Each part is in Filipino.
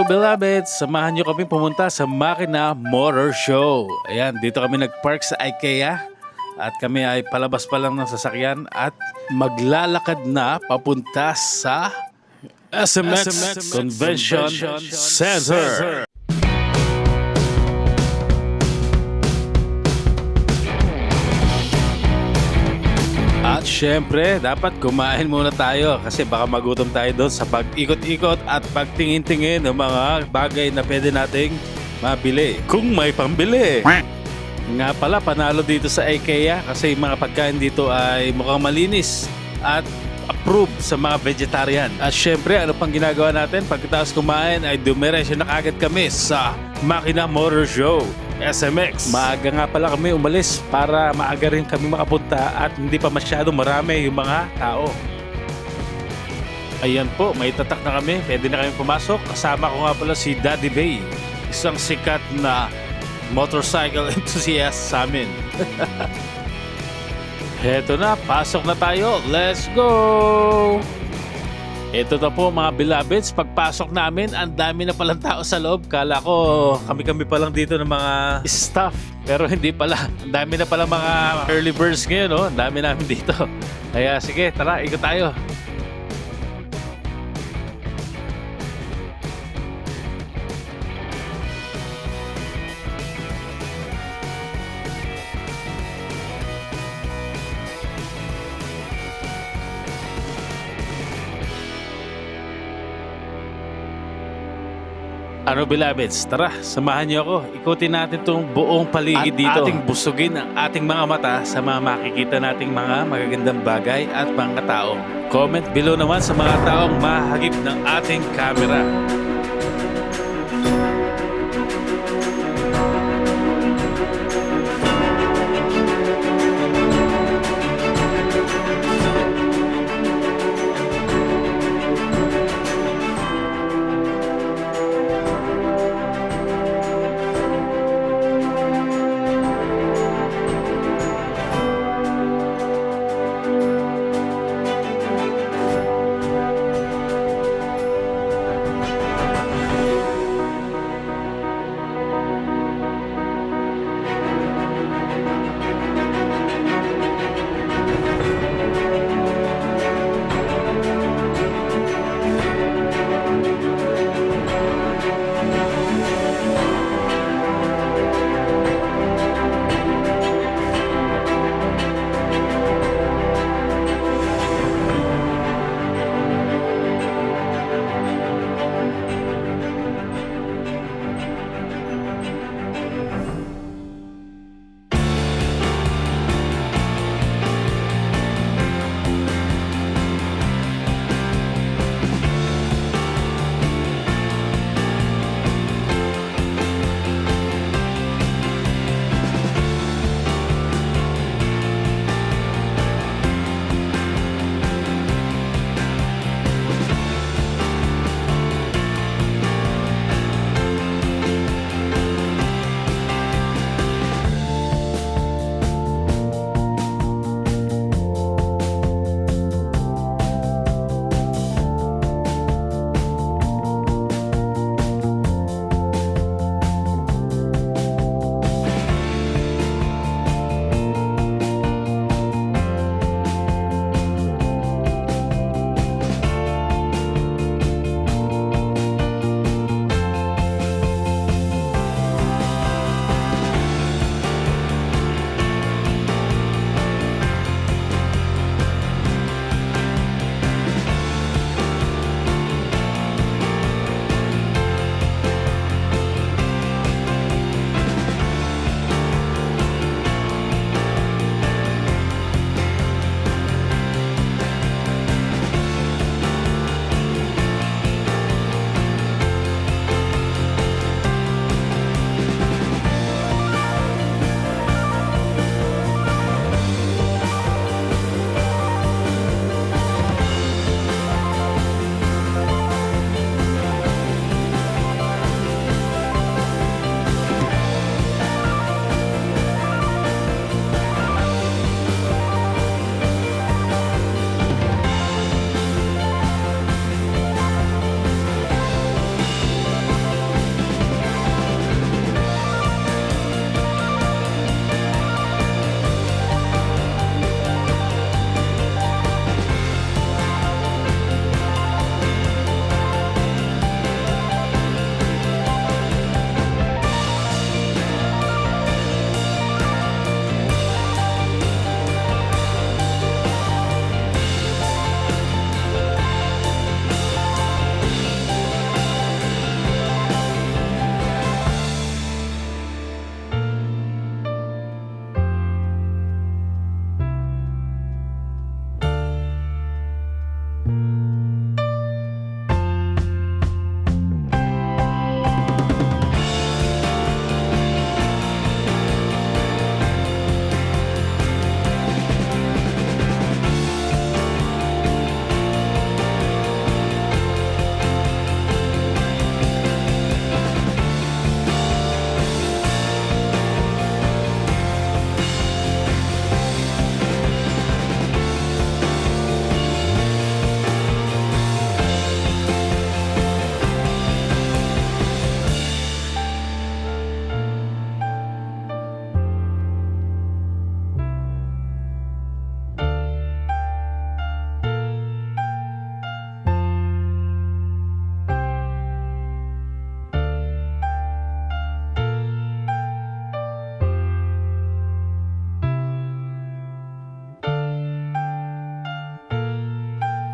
Hello beloved! Samahan nyo kami pumunta sa Makina Motor Show. Ayan, dito kami nagpark sa IKEA at kami ay palabas pa lang ng sasakyan at maglalakad na papunta sa SMX Convention Center. At syempre, dapat kumain muna tayo kasi baka magutom tayo doon sa pag-ikot-ikot at pagtingin-tingin ng mga bagay na pwede nating mabili. Kung may pambili. Nga pala, panalo dito sa IKEA kasi mga pagkain dito ay mukhang malinis at approved sa mga vegetarian. At syempre, ano pang ginagawa natin? Pagkatapos kumain ay dumiretso na kagad kami sa Makina Motor Show. SMX. Maaga nga pala kami umalis para maaga rin kami makapunta at hindi pa masyado marami yung mga tao. Ayan po, may tatak na kami. Pwede na kami pumasok. Kasama ko nga pala si WonderBae, isang sikat na motorcycle enthusiast sa amin. Heto na, pasok na tayo. Let's go! Ito na po mga beloveds, pagpasok namin, ang dami na palang tao sa loob. Kala ko kami pa lang dito ng mga staff. Pero hindi pala, ang dami na palang mga early birds ngayon, no? Ang dami namin dito. Kaya sige, tara, ikot tayo. Ano beloveds, tara, samahan niyo ako. Ikutin natin itong buong paligid dito. At ating busugin ang ating mga mata sa mga makikita nating mga magagandang bagay at mga tao. Comment below naman sa mga taong mahagip ng ating camera.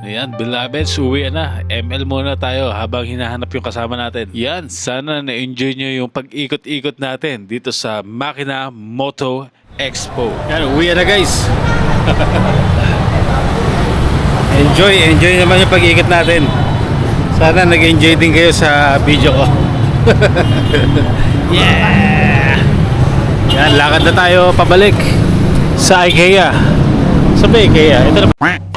Ayan, beloveds, uwi na. ML muna tayo habang hinahanap yung kasama natin. Yan, sana na-enjoy nyo yung pag-ikot-ikot natin dito sa Makina Moto Expo. Yan, uwi na guys. enjoy naman yung pag-ikot natin. Sana nag-enjoy din kayo sa video ko. Yeah! Yan, lakad na tayo pabalik sa IKEA. Sabi IKEA, ito na.